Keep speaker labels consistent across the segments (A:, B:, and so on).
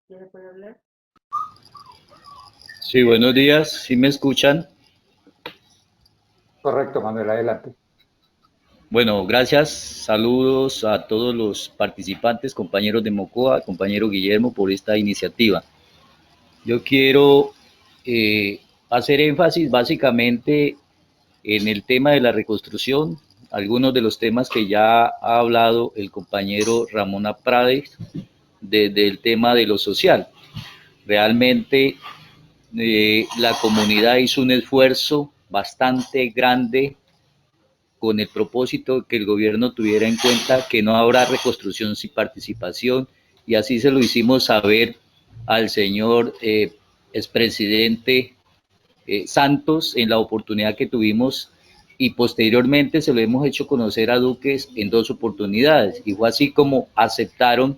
A: ¿Ya se puede hablar?
B: Sí, buenos días, ¿sí me escuchan?
C: Correcto, Manuel, adelante.
B: Bueno, gracias, saludos a todos los participantes, compañeros de Mocoa, compañero Guillermo, por esta iniciativa. Yo quiero eh, hacer énfasis básicamente en el tema de la reconstrucción, algunos de los temas que ya ha hablado el compañero Ramón Prades desde el tema de lo social. Realmente la comunidad hizo un esfuerzo bastante grande con el propósito de que el gobierno tuviera en cuenta que no habrá reconstrucción sin participación, y así se lo hicimos saber al señor expresidente Santos en la oportunidad que tuvimos, y posteriormente se lo hemos hecho conocer a Duques en dos oportunidades, y fue así como aceptaron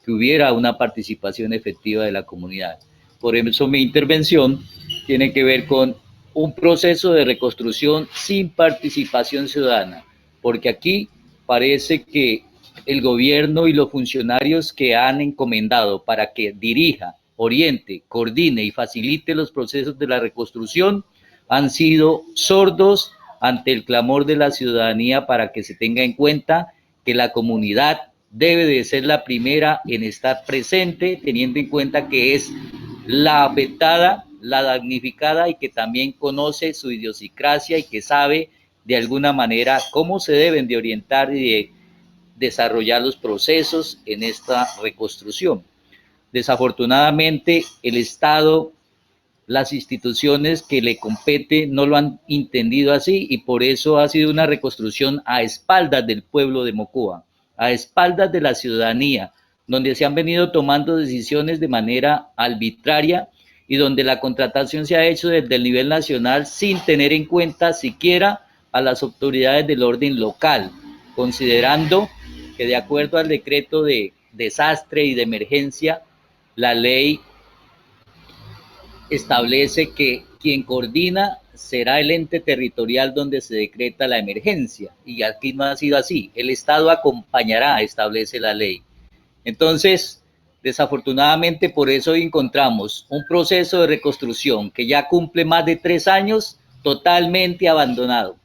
B: que hubiera una participación efectiva de la comunidad. Por eso mi intervención tiene que ver con un proceso de reconstrucción sin participación ciudadana, porque aquí parece que el gobierno y los funcionarios que han encomendado para que dirija, oriente, coordine y facilite los procesos de la reconstrucción han sido sordos ante el clamor de la ciudadanía para que se tenga en cuenta que la comunidad debe de ser la primera en estar presente, teniendo en cuenta que es la afectada, la damnificada, y que también conoce su idiosincrasia y que sabe de alguna manera cómo se deben de orientar y de desarrollar los procesos en esta reconstrucción. Desafortunadamente, el Estado, las instituciones que le competen no lo han entendido así, y por eso ha sido una reconstrucción a espaldas del pueblo de Mocoa, a espaldas de la ciudadanía, donde se han venido tomando decisiones de manera arbitraria y donde la contratación se ha hecho desde el nivel nacional sin tener en cuenta siquiera a las autoridades del orden local, considerando que de acuerdo al decreto de desastre y de emergencia, la ley establece que quien coordina será el ente territorial donde se decreta la emergencia, y aquí no ha sido así. El Estado acompañará, establece la ley. Entonces, desafortunadamente, por eso hoy encontramos un proceso de reconstrucción que ya cumple más de 3 años totalmente abandonado.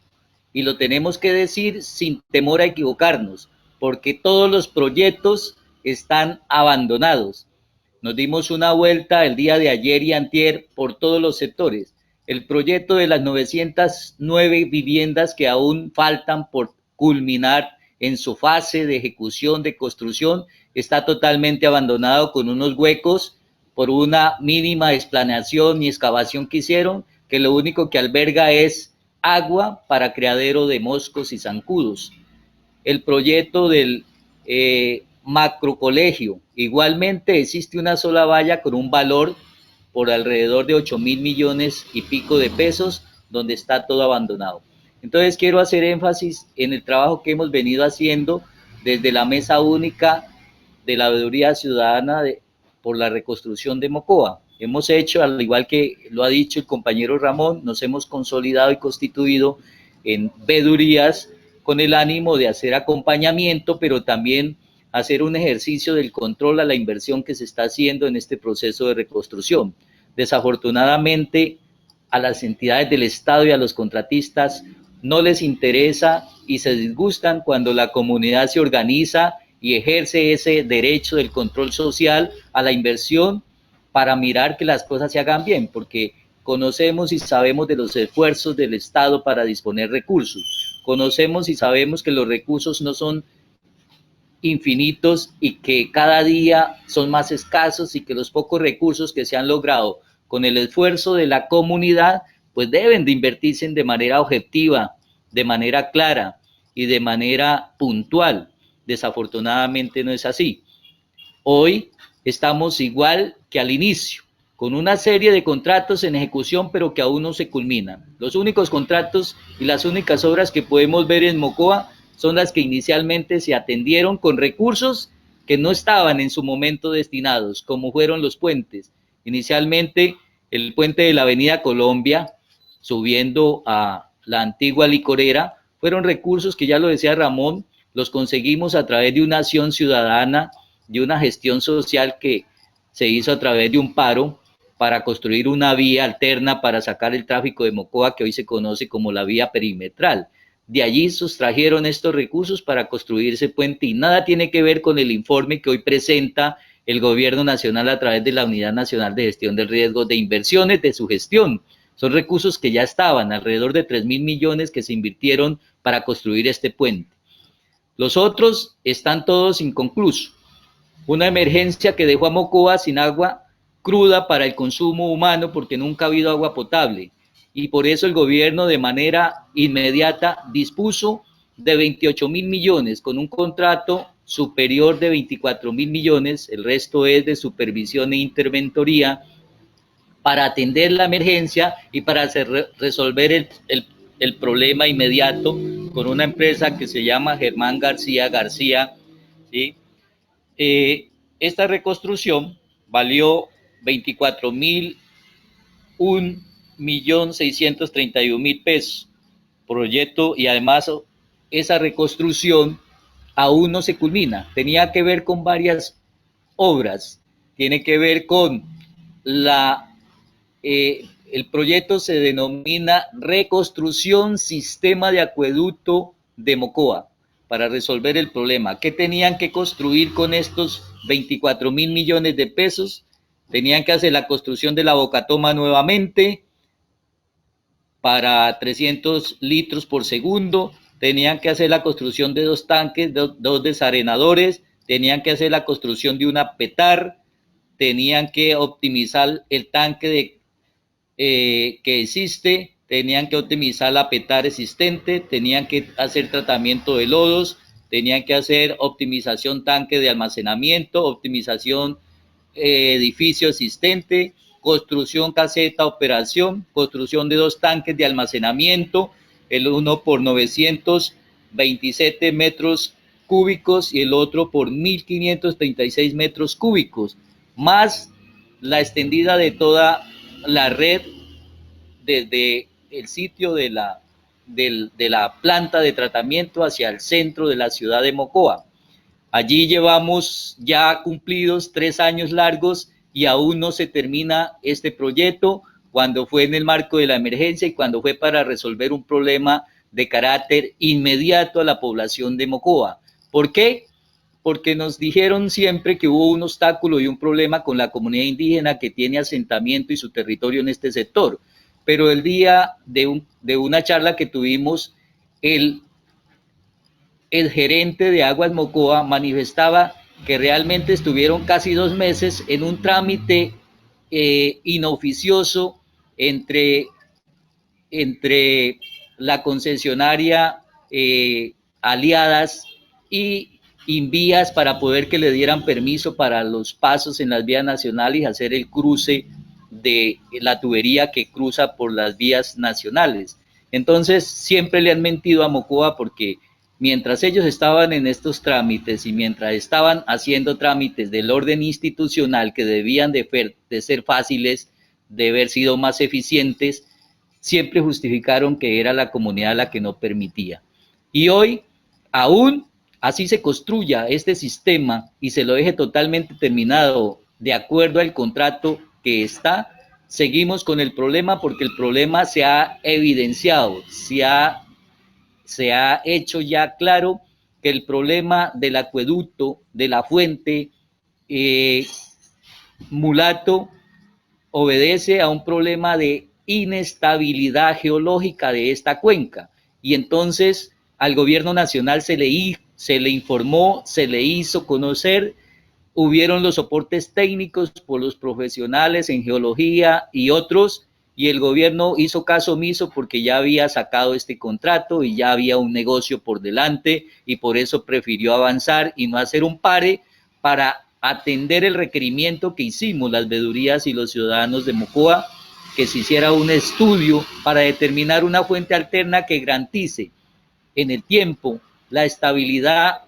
B: Y lo tenemos que decir sin temor a equivocarnos, porque todos los proyectos están abandonados. Nos dimos una vuelta el día de ayer y antier por todos los sectores. El proyecto de las 909 viviendas que aún faltan por culminar en su fase de ejecución, de construcción, está totalmente abandonado, con unos huecos por una mínima explanación y excavación que hicieron, que lo único que alberga es agua para criadero de moscos y zancudos. El proyecto del macrocolegio, igualmente existe una sola valla con un valor por alrededor de 8.000 millones y pico de pesos, donde está todo abandonado. Entonces quiero hacer énfasis en el trabajo que hemos venido haciendo desde la mesa única de la veeduría ciudadana por la reconstrucción de Mocoa. Hemos hecho, al igual que lo ha dicho el compañero Ramón, nos hemos consolidado y constituido en veedurías con el ánimo de hacer acompañamiento, pero también hacer un ejercicio del control a la inversión que se está haciendo en este proceso de reconstrucción. Desafortunadamente, a las entidades del Estado y a los contratistas no les interesa y se disgustan cuando la comunidad se organiza y ejerce ese derecho del control social a la inversión para mirar que las cosas se hagan bien, porque conocemos y sabemos de los esfuerzos del Estado para disponer recursos. Conocemos y sabemos que los recursos no son infinitos y que cada día son más escasos, y que los pocos recursos que se han logrado con el esfuerzo de la comunidad pues deben de invertirse de manera objetiva, de manera clara y de manera puntual. Desafortunadamente no es así. Hoy estamos igual que al inicio, con una serie de contratos en ejecución, pero que aún no se culminan. Los únicos contratos y las únicas obras que podemos ver en Mocoa son las que inicialmente se atendieron con recursos que no estaban en su momento destinados, como fueron los puentes. Inicialmente, el puente de la Avenida Colombia, subiendo a la antigua licorera, fueron recursos que, ya lo decía Ramón, los conseguimos a través de una acción ciudadana, de una gestión social que se hizo a través de un paro para construir una vía alterna para sacar el tráfico de Mocoa, que hoy se conoce como la vía perimetral. De allí sustrajeron estos recursos para construir ese puente y nada tiene que ver con el informe que hoy presenta el gobierno nacional a través de la Unidad Nacional de Gestión del Riesgo de Inversiones de su gestión. Son recursos que ya estaban, alrededor de 3.000 millones que se invirtieron para construir este puente. Los otros están todos inconclusos. Una emergencia que dejó a Mocoa sin agua cruda para el consumo humano porque nunca ha habido agua potable. Y por eso el gobierno de manera inmediata dispuso de 28.000 millones con un contrato superior de 24.000 millones, el resto es de supervisión e interventoría, para atender la emergencia y para resolver el problema inmediato con una empresa que se llama Germán García García, ¿sí? Esta reconstrucción valió 24.000, 1.631.000 pesos proyecto, y además esa reconstrucción aún no se culmina. Tenía que ver con varias obras, tiene que ver con el proyecto se denomina Reconstrucción Sistema de Acueducto de Mocoa, para resolver el problema. ¿Qué tenían que construir con estos 24.000 millones de pesos? Tenían que hacer la construcción de la bocatoma nuevamente para 300 litros por segundo, tenían que hacer la construcción de 2 tanques, dos desarenadores, tenían que hacer la construcción de una petar, tenían que optimizar el tanque que existe, tenían que optimizar la petar existente, tenían que hacer tratamiento de lodos, tenían que hacer optimización tanque de almacenamiento, optimización edificio existente, construcción caseta, operación, construcción de 2 tanques de almacenamiento, el uno por 927 metros cúbicos y el otro por 1.536 metros cúbicos, más la extendida de toda la red desde el sitio de la planta de tratamiento hacia el centro de la ciudad de Mocoa. Allí llevamos ya cumplidos 3 años largos y aún no se termina este proyecto, cuando fue en el marco de la emergencia y cuando fue para resolver un problema de carácter inmediato a la población de Mocoa. ¿Por qué? Porque nos dijeron siempre que hubo un obstáculo y un problema con la comunidad indígena que tiene asentamiento y su territorio en este sector. Pero el día de una charla que tuvimos, el gerente de Aguas Mocoa manifestaba que realmente estuvieron casi 2 meses en un trámite inoficioso entre la concesionaria Aliadas y Invías para poder que le dieran permiso para los pasos en las vías nacionales y hacer el cruce de la tubería que cruza por las vías nacionales. Entonces siempre le han mentido a Mocoa, porque mientras ellos estaban en estos trámites y mientras estaban haciendo trámites del orden institucional que debían de ser fáciles, de haber sido más eficientes, siempre justificaron que era la comunidad la que no permitía. Y hoy, aún así se construya este sistema y se lo deje totalmente terminado de acuerdo al contrato que está, seguimos con el problema, porque el problema se ha evidenciado, se ha hecho ya claro que el problema del acueducto, de la fuente Mulato, obedece a un problema de inestabilidad geológica de esta cuenca. Y entonces al gobierno nacional se le informó, se le hizo conocer, hubieron los soportes técnicos por los profesionales en geología y otros, y el gobierno hizo caso omiso porque ya había sacado este contrato y ya había un negocio por delante, y por eso prefirió avanzar y no hacer un pare para atender el requerimiento que hicimos las veedurías y los ciudadanos de Mocoa, que se hiciera un estudio para determinar una fuente alterna que garantice en el tiempo la estabilidad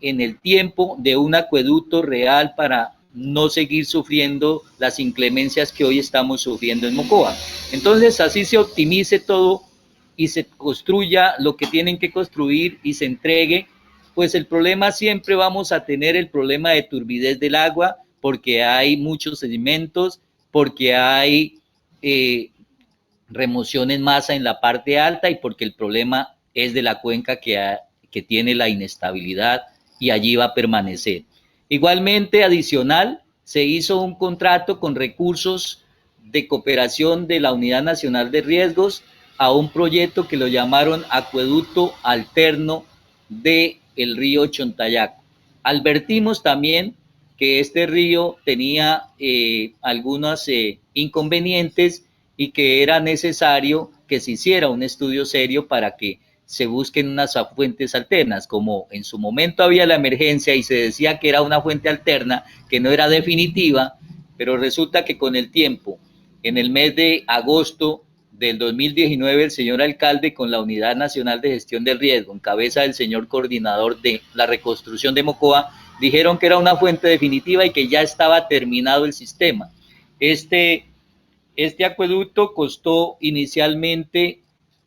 B: en el tiempo de un acueducto real, para no seguir sufriendo las inclemencias que hoy estamos sufriendo en Mocoa. Entonces así se optimice todo y se construya lo que tienen que construir y se entregue, pues el problema siempre vamos a tener el problema de turbidez del agua, porque hay muchos sedimentos, porque hay remoción en masa en la parte alta y porque el problema es de la cuenca que tiene la inestabilidad y allí va a permanecer. Igualmente, adicional, se hizo un contrato con recursos de cooperación de la Unidad Nacional de Riesgos a un proyecto que lo llamaron Acueducto Alterno del río Chontayaco. Advertimos también que este río tenía algunos inconvenientes y que era necesario que se hiciera un estudio serio para que se busquen unas fuentes alternas. Como en su momento había la emergencia y se decía que era una fuente alterna, que no era definitiva, pero resulta que con el tiempo, en el mes de agosto del 2019, el señor alcalde con la Unidad Nacional de Gestión del Riesgo, en cabeza del señor coordinador de la reconstrucción de Mocoa, dijeron que era una fuente definitiva y que ya estaba terminado el sistema. Este acueducto costó inicialmente,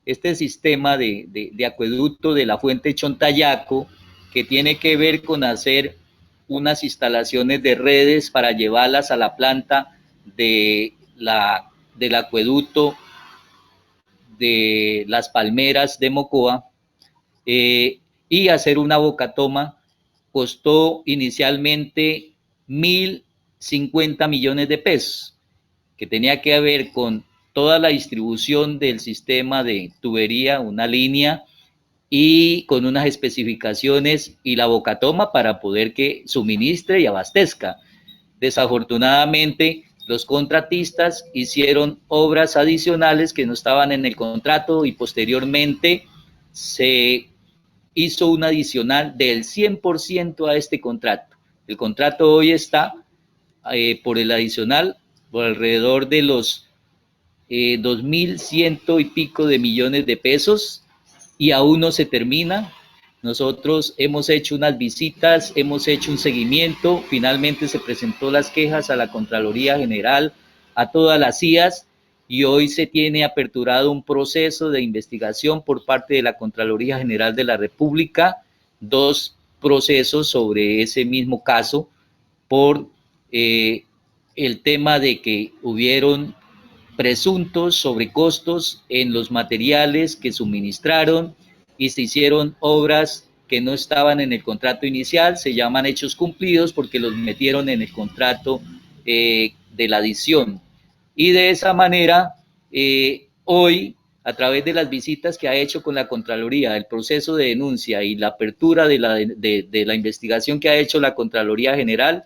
B: este sistema de acueducto de la fuente Chontayaco, que tiene que ver con hacer unas instalaciones de redes para llevarlas a la planta del acueducto de Las Palmeras de Mocoa, y hacer una bocatoma, costó inicialmente 1.050 millones de pesos, que tenía que ver con toda la distribución del sistema de tubería, una línea, y con unas especificaciones y la bocatoma para poder que suministre y abastezca. Desafortunadamente, los contratistas hicieron obras adicionales que no estaban en el contrato y posteriormente se hizo un adicional del 100% a este contrato. El contrato hoy está por el adicional por alrededor de los 2.100 y pico de millones de pesos y aún no se termina. Nosotros hemos hecho unas visitas, hemos hecho un seguimiento, finalmente se presentó las quejas a la Contraloría General, a todas las CIAs, y hoy se tiene aperturado un proceso de investigación por parte de la Contraloría General de la República, 2 procesos sobre ese mismo caso, por el tema de que hubieron presuntos sobrecostos en los materiales que suministraron y se hicieron obras que no estaban en el contrato inicial, se llaman hechos cumplidos porque los metieron en el contrato de la adición. Y de esa manera, hoy, a través de las visitas que ha hecho con la Contraloría, el proceso de denuncia y la apertura de la investigación que ha hecho la Contraloría General,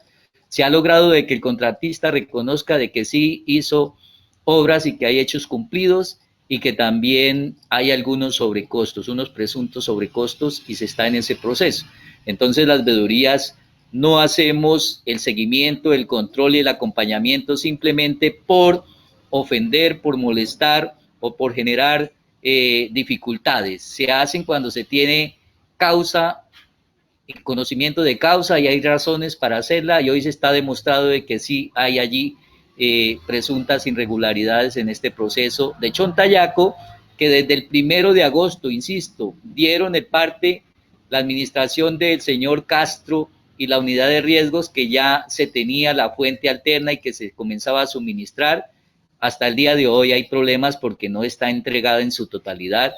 B: se ha logrado de que el contratista reconozca de que sí hizo obras y que hay hechos cumplidos y que también hay algunos sobrecostos, unos presuntos sobrecostos y se está en ese proceso. Entonces las veedurías no hacemos el seguimiento, el control y el acompañamiento simplemente por ofender, por molestar o por generar dificultades. Se hacen cuando se tiene causa, conocimiento de causa y hay razones para hacerla, y hoy se está demostrado de que sí hay allí presuntas irregularidades en este proceso de Chontayaco, que desde el 1 de agosto, insisto, dieron el parte la administración del señor Castro y la unidad de riesgos, que ya se tenía la fuente alterna y que se comenzaba a suministrar. Hasta el día de hoy hay problemas porque no está entregada en su totalidad,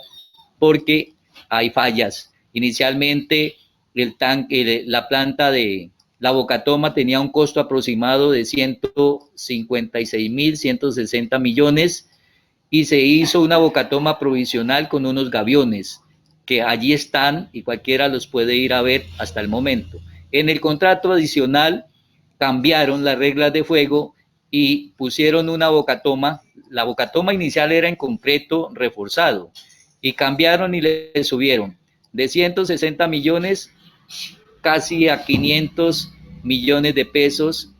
B: porque hay fallas. Inicialmente la planta de la bocatoma tenía un costo aproximado de 156.160 millones y se hizo una bocatoma provisional con unos gaviones que allí están y cualquiera los puede ir a ver hasta el momento. En el contrato adicional cambiaron las reglas de fuego y pusieron una bocatoma. La bocatoma inicial era en concreto reforzado y cambiaron y le subieron de 160 millones casi a 500 millones de pesos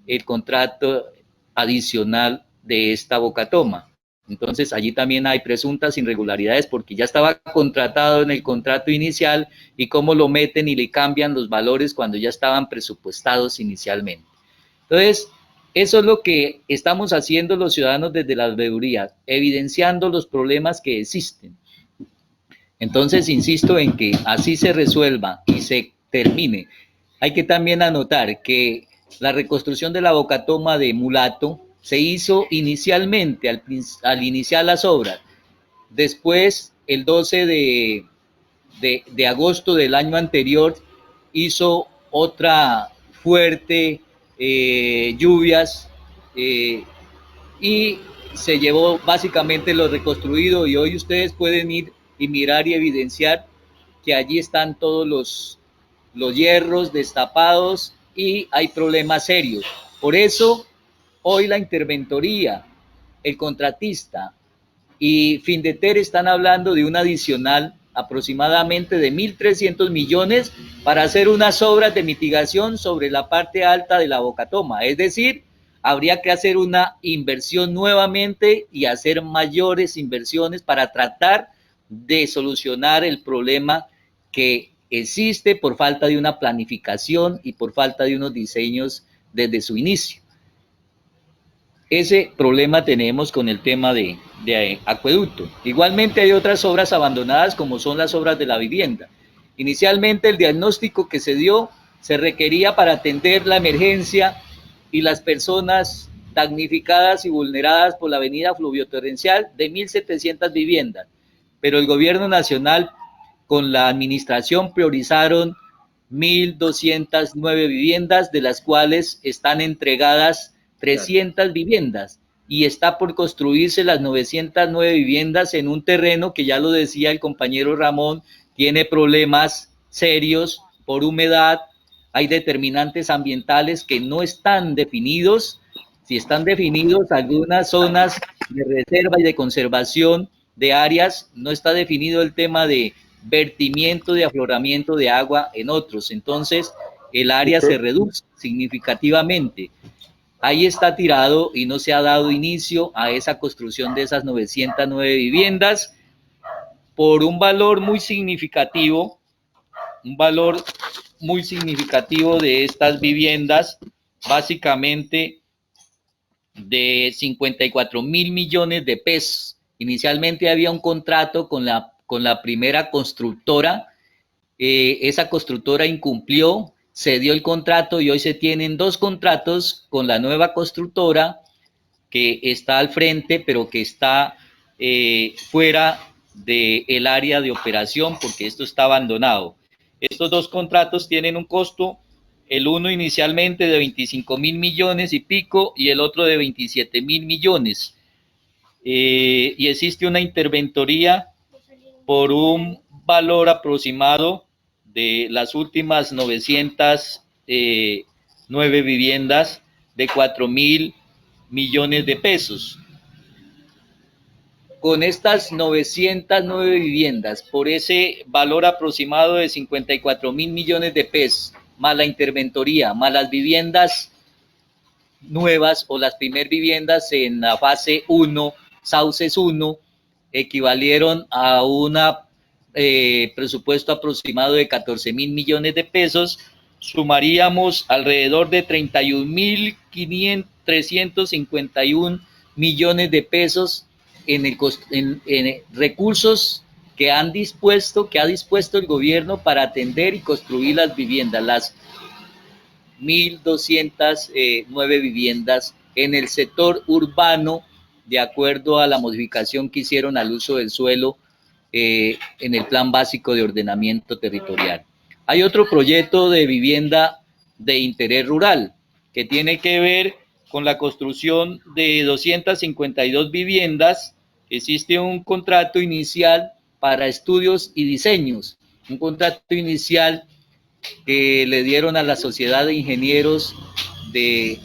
B: el contrato adicional de esta bocatoma. Entonces allí también hay presuntas irregularidades porque ya estaba contratado en el contrato inicial y cómo lo meten y le cambian los valores cuando ya estaban presupuestados inicialmente. Entonces, eso es lo que estamos haciendo los ciudadanos desde las veedurías, evidenciando los problemas que existen. Entonces, insisto en que así se resuelva y se termine. Hay que también anotar que La reconstrucción de la Bocatoma de Mulato se hizo inicialmente, al iniciar las obras. Después, el 12 de agosto del año anterior, hizo otra fuerte lluvias y se llevó básicamente lo reconstruido, y hoy ustedes pueden ir y mirar y evidenciar que allí están todos los hierros destapados y hay problemas serios. Por eso, hoy la interventoría, el contratista y Findeter están hablando de un adicional aproximadamente de 1.300 millones para hacer unas obras de mitigación sobre la parte alta de la Bocatoma. Es decir, habría que hacer una inversión nuevamente y hacer mayores inversiones para tratar de solucionar el problema que existe por falta de una planificación y por falta de unos diseños desde su inicio. Ese problema tenemos con el tema de acueducto. Igualmente hay otras obras abandonadas como son las obras de la vivienda. Inicialmente el diagnóstico que se dio se requería para atender la emergencia y las personas damnificadas y vulneradas por la avenida fluviotorrencial de 1.700 viviendas, pero el gobierno nacional con la administración priorizaron 1.209 viviendas, de las cuales están entregadas 300 viviendas y está por construirse las 909 viviendas en un terreno que, ya lo decía el compañero Ramón, tiene problemas serios por humedad, hay determinantes ambientales que no están definidos. Si están definidos algunas zonas de reserva y de conservación de áreas, no está definido el tema de vertimiento, de afloramiento de agua en otros. Entonces, el área se reduce significativamente. Ahí está tirado y no se ha dado inicio a esa construcción de esas 909 viviendas por un valor muy significativo, de estas viviendas, básicamente de 54.000 millones de pesos. Inicialmente había un contrato con la primera constructora, esa constructora incumplió, se dio el contrato y hoy se tienen dos contratos con la nueva constructora que está al frente, pero que está fuera del área de operación porque esto está abandonado. Estos dos contratos tienen un costo, el uno inicialmente de 25.000 millones y pico y el otro de 27.000 millones. Y existe una interventoría por un valor aproximado de las últimas 909 viviendas de 4.000 millones de pesos. Con estas 909 viviendas, por ese valor aproximado de 54.000 millones de pesos, más la interventoría, más las viviendas nuevas o las primeras viviendas en la fase 1, Sauces 1, equivalieron a un presupuesto aproximado de 14.000 millones de pesos, sumaríamos alrededor de 31.351 millones de pesos en recursos que ha dispuesto el gobierno para atender y construir las viviendas, las 1.209 viviendas en el sector urbano, de acuerdo a la modificación que hicieron al uso del suelo en el Plan Básico de Ordenamiento Territorial. Hay otro proyecto de vivienda de interés rural que tiene que ver con la construcción de 252 viviendas. Existe un contrato inicial para estudios y diseños, un contrato inicial que le dieron a la Sociedad de Ingenieros de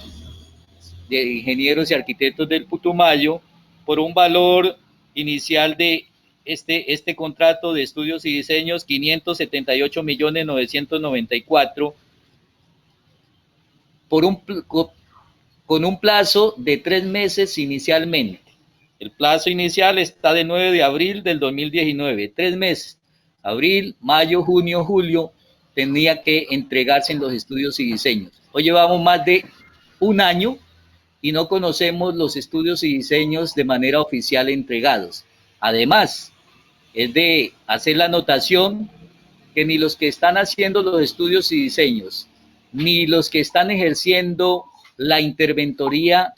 B: Ingenieros y Arquitectos del Putumayo por un valor inicial de este contrato de estudios y diseños, 578.994.000, con un plazo de 3 meses inicialmente. El plazo inicial está de 9 de abril del 2019, 3 meses, abril, mayo, junio, julio, tenía que entregarse en los estudios y diseños. Hoy llevamos más de un año y no conocemos los estudios y diseños de manera oficial entregados. Además, es de hacer la anotación que ni los que están haciendo los estudios y diseños, ni los que están ejerciendo la interventoría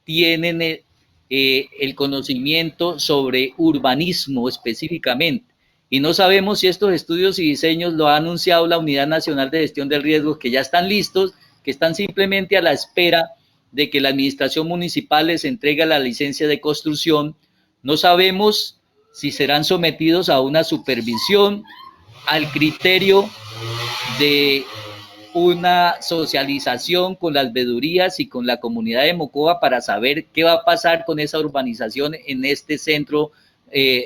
B: tienen el conocimiento sobre urbanismo específicamente. Y no sabemos si estos estudios y diseños lo ha anunciado la Unidad Nacional de Gestión del Riesgo, que ya están listos, que están simplemente a la espera de que la administración municipal les entregue la licencia de construcción. No sabemos si serán sometidos a una supervisión, al criterio de una socialización con las veedurías y con la comunidad de Mocoa para saber qué va a pasar con esa urbanización en este centro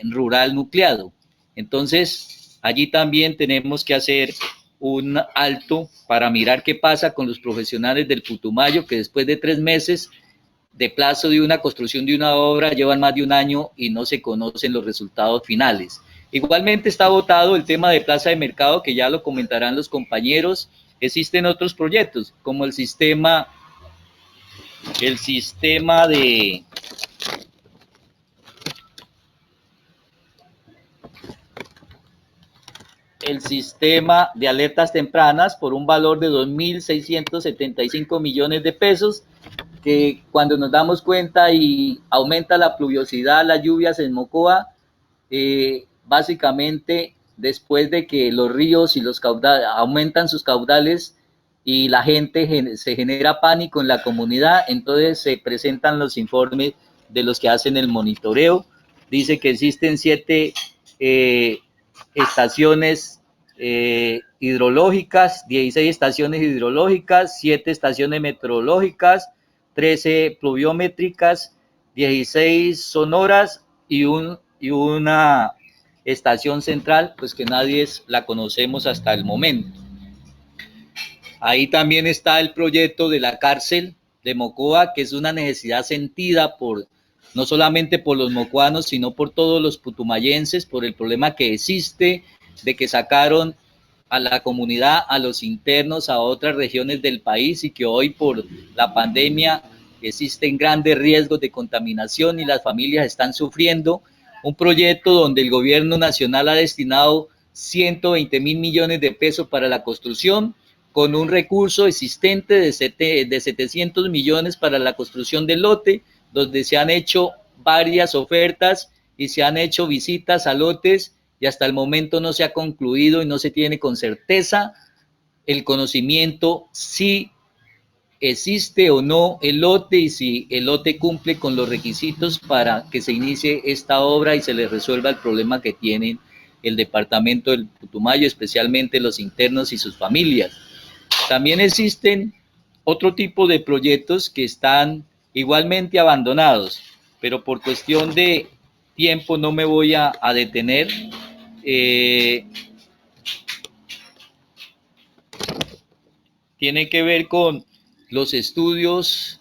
B: rural nucleado. Entonces, allí también tenemos que hacer un alto para mirar qué pasa con los profesionales del Putumayo, que después de 3 meses de plazo de una construcción de una obra llevan más de un año y no se conocen los resultados finales. Igualmente está votado el tema de plaza de mercado, que ya lo comentarán los compañeros. Existen otros proyectos, como el sistema de alertas tempranas por un valor de 2.675 millones de pesos, que cuando nos damos cuenta y aumenta la pluviosidad, las lluvias en Mocoa, básicamente después de que los ríos y los caudales aumentan sus caudales y la gente se genera pánico en la comunidad, entonces se presentan los informes de los que hacen el monitoreo. Dice que existen 7 estaciones hidrológicas, 16 estaciones hidrológicas, 7 estaciones meteorológicas, 13 pluviométricas, 16 sonoras y una estación central, pues que nadie la conocemos hasta el momento. Ahí también está el proyecto de la cárcel de Mocoa, que es una necesidad sentida no solamente por los mocoanos, sino por todos los putumayenses, por el problema que existe de que sacaron a la comunidad, a los internos, a otras regiones del país, y que hoy por la pandemia existen grandes riesgos de contaminación y las familias están sufriendo. Un proyecto donde el gobierno nacional ha destinado 120.000 millones de pesos para la construcción, con un recurso existente de 700 millones para la construcción del lote, donde se han hecho varias ofertas y se han hecho visitas a lotes y hasta el momento no se ha concluido y no se tiene con certeza el conocimiento si existe o no el lote y si el lote cumple con los requisitos para que se inicie esta obra y se le resuelva el problema que tienen el departamento del Putumayo, especialmente los internos y sus familias. También existen otro tipo de proyectos que están igualmente abandonados, pero por cuestión de tiempo no me voy a detener. Tiene que ver con los estudios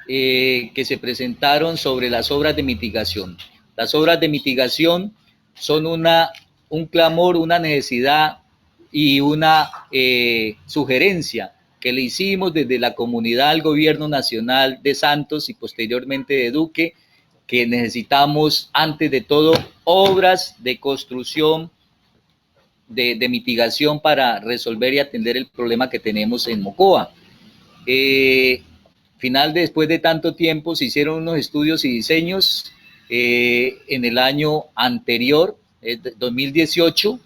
B: que se presentaron sobre las obras de mitigación. Las obras de mitigación son un clamor, una necesidad y una sugerencia que le hicimos desde la comunidad al gobierno nacional de Santos y posteriormente de Duque, que necesitamos antes de todo obras de construcción de mitigación para resolver y atender el problema que tenemos en Mocoa. Después de tanto tiempo, se hicieron unos estudios y diseños en el año anterior, 2018,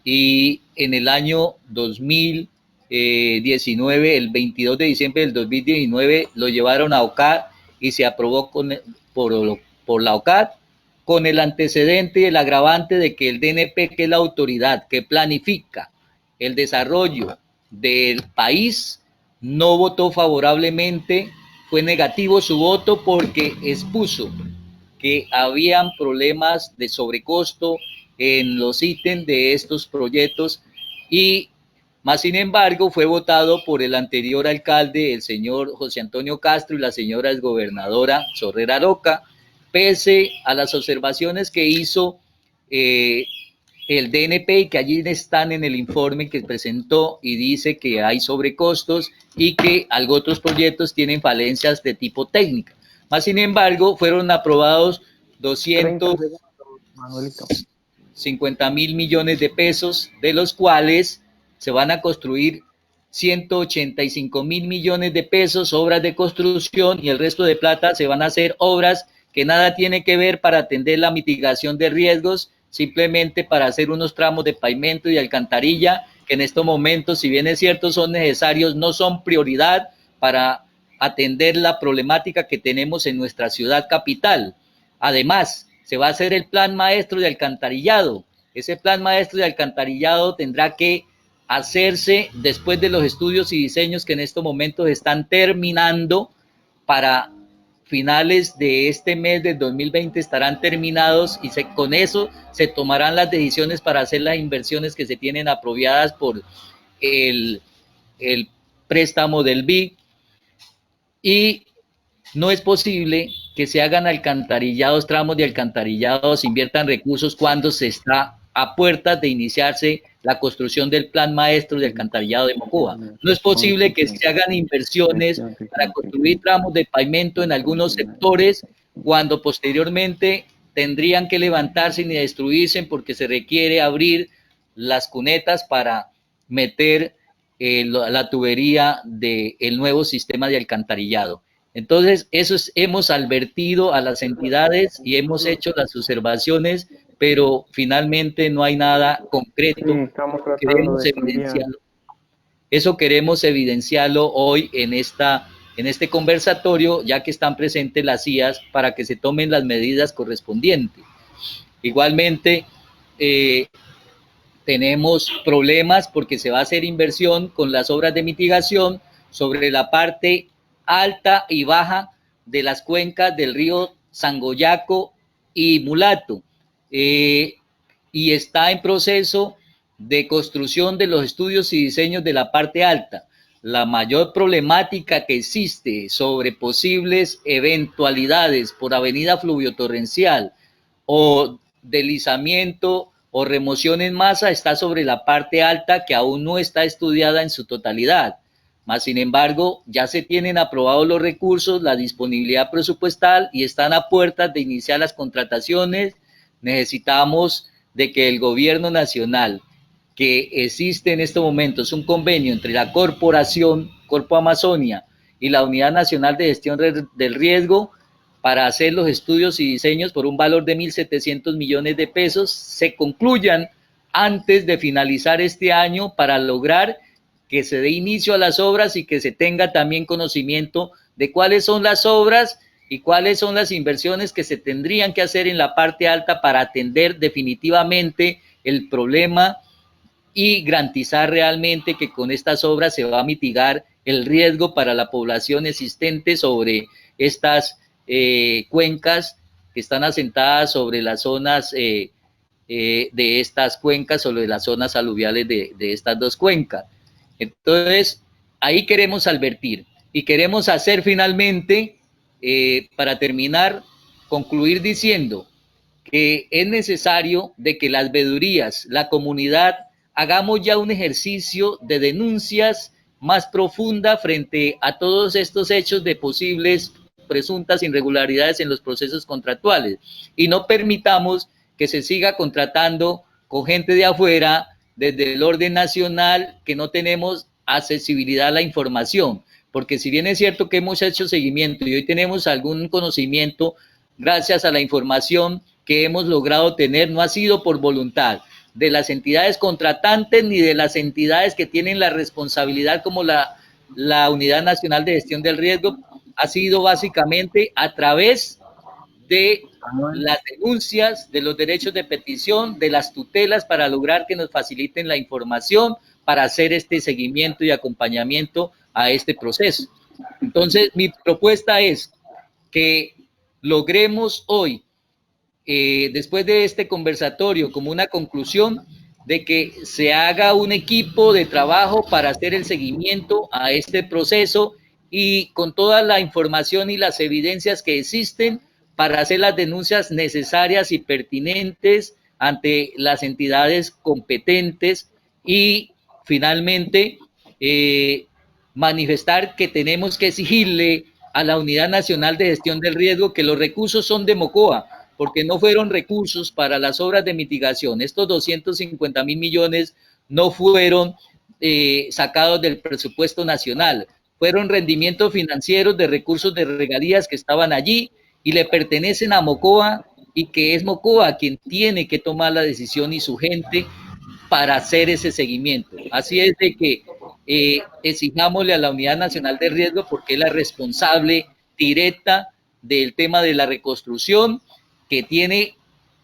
B: y en el año 2019, el 22 de diciembre del 2019, lo llevaron a OCAD y se aprobó por la OCAD, con el antecedente y el agravante de que el DNP, que es la autoridad que planifica el desarrollo del país, no votó favorablemente, fue negativo su voto porque expuso que habían problemas de sobrecosto en los ítems de estos proyectos y más sin embargo fue votado por el anterior alcalde, el señor José Antonio Castro, y la señora exgobernadora Sorrera Roca, pese a las observaciones que hizo el DNP y que allí están en el informe que presentó y dice que hay sobrecostos y que otros proyectos tienen falencias de tipo técnica. Más sin embargo, fueron aprobados 250.000 millones de pesos, de los cuales se van a construir 185.000 millones de pesos, obras de construcción, y el resto de plata se van a hacer obras que nada tiene que ver para atender la mitigación de riesgos, simplemente para hacer unos tramos de pavimento y alcantarilla, que en estos momentos, si bien es cierto, son necesarios, no son prioridad para atender la problemática que tenemos en nuestra ciudad capital. Además, se va a hacer el plan maestro de alcantarillado. Ese plan maestro de alcantarillado tendrá que hacerse después de los estudios y diseños que en estos momentos están terminando. Para finales de este mes del 2020 estarán terminados y con eso se tomarán las decisiones para hacer las inversiones que se tienen aprobadas por el, el préstamo del BID. Y no es posible que se hagan alcantarillados, tramos de alcantarillados, se inviertan recursos cuando se está a puertas de iniciarse la construcción del plan maestro de alcantarillado de Mocoa. No es posible que se hagan inversiones para construir tramos de pavimento en algunos sectores cuando posteriormente tendrían que levantarse y destruirse porque se requiere abrir las cunetas para meter la tubería del nuevo sistema de alcantarillado. Entonces, hemos advertido a las entidades y hemos hecho las observaciones, pero finalmente no hay nada concreto.
A: Sí, estamos tratando
B: Queremos
A: de
B: evidenciarlo. Eso queremos evidenciarlo hoy en este conversatorio, ya que están presentes las CIAs, para que se tomen las medidas correspondientes. Igualmente, tenemos problemas porque se va a hacer inversión con las obras de mitigación sobre la parte alta y baja de las cuencas del río Sangoyaco y Mulato, y está en proceso de construcción de los estudios y diseños de la parte alta. La mayor problemática que existe sobre posibles eventualidades por avenida fluviotorrencial o deslizamiento o remoción en masa está sobre la parte alta, que aún no está estudiada en su totalidad. Mas, sin embargo, ya se tienen aprobados los recursos, la disponibilidad presupuestal y están a puertas de iniciar las contrataciones. Necesitamos de que el gobierno nacional, que existe en estos momentos un convenio entre la corporación Corpo Amazonia y la Unidad Nacional de Gestión del Riesgo, para hacer los estudios y diseños por un valor de 1.700 millones de pesos, se concluyan antes de finalizar este año para lograr que se dé inicio a las obras y que se tenga también conocimiento de cuáles son las obras y cuáles son las inversiones que se tendrían que hacer en la parte alta para atender definitivamente el problema y garantizar realmente que con estas obras se va a mitigar el riesgo para la población existente sobre estas cuencas que están asentadas sobre las zonas de estas cuencas, sobre las zonas aluviales de estas dos cuencas. Entonces, ahí queremos advertir y queremos hacer finalmente, para terminar, concluir diciendo que es necesario de que las veedurías, la comunidad, hagamos ya un ejercicio de denuncias más profunda frente a todos estos hechos de posibles presuntas irregularidades en los procesos contractuales y no permitamos que se siga contratando con gente de afuera desde el orden nacional, que no tenemos accesibilidad a la información, porque si bien es cierto que hemos hecho seguimiento y hoy tenemos algún conocimiento gracias a la información que hemos logrado tener, no ha sido por voluntad de las entidades contratantes ni de las entidades que tienen la responsabilidad como la Unidad Nacional de Gestión del Riesgo, ha sido básicamente a través de las denuncias, de los derechos de petición, de las tutelas para lograr que nos faciliten la información para hacer este seguimiento y acompañamiento a este proceso. Entonces, mi propuesta es que logremos hoy, después de este conversatorio, como una conclusión de que se haga un equipo de trabajo para hacer el seguimiento a este proceso y con toda la información y las evidencias que existen para hacer las denuncias necesarias y pertinentes ante las entidades competentes y finalmente manifestar que tenemos que exigirle a la Unidad Nacional de Gestión del Riesgo que los recursos son de Mocoa, porque no fueron recursos para las obras de mitigación. Estos 250.000 millones no fueron sacados del presupuesto nacional. Fueron rendimientos financieros de recursos de regalías que estaban allí y le pertenecen a Mocoa, y que es Mocoa quien tiene que tomar la decisión y su gente para hacer ese seguimiento. Así es de que exijámosle a la Unidad Nacional de Riesgo, porque es la responsable directa del tema de la reconstrucción, que tiene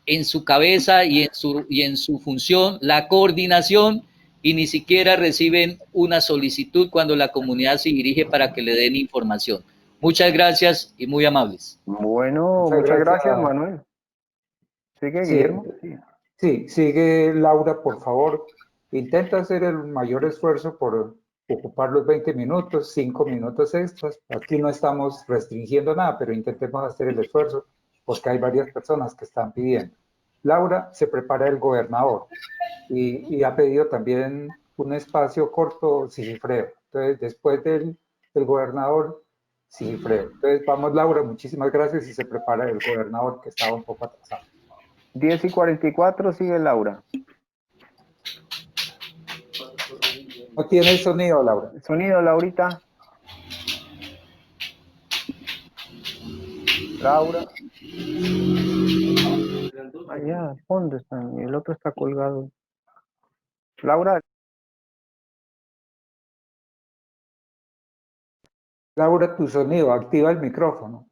B: en su cabeza y en su función la coordinación, y ni siquiera reciben una solicitud cuando la comunidad se dirige para que le den información. Muchas gracias y muy amables.
A: Bueno, muchas gracias, Manuel. ¿Sigue, Guillermo?
C: Sí, sigue Laura, por favor. Intenta hacer el mayor esfuerzo por ocupar los 20 minutos, 5 minutos extras. Aquí no estamos restringiendo nada, pero intentemos hacer el esfuerzo porque hay varias personas que están pidiendo. Laura, se prepara el gobernador y ha pedido también un espacio corto, Sigifredo. Entonces, después del gobernador, Sigifredo. Entonces, vamos, Laura, muchísimas gracias, y se prepara el gobernador, que estaba un poco atrasado.
A: 10:44, sigue Laura.
C: No tiene sonido, Laura.
A: Sonido, Laurita. Laura. Allá, ¿dónde están? El otro está colgado. Laura.
C: Laura, tu sonido, activa el micrófono.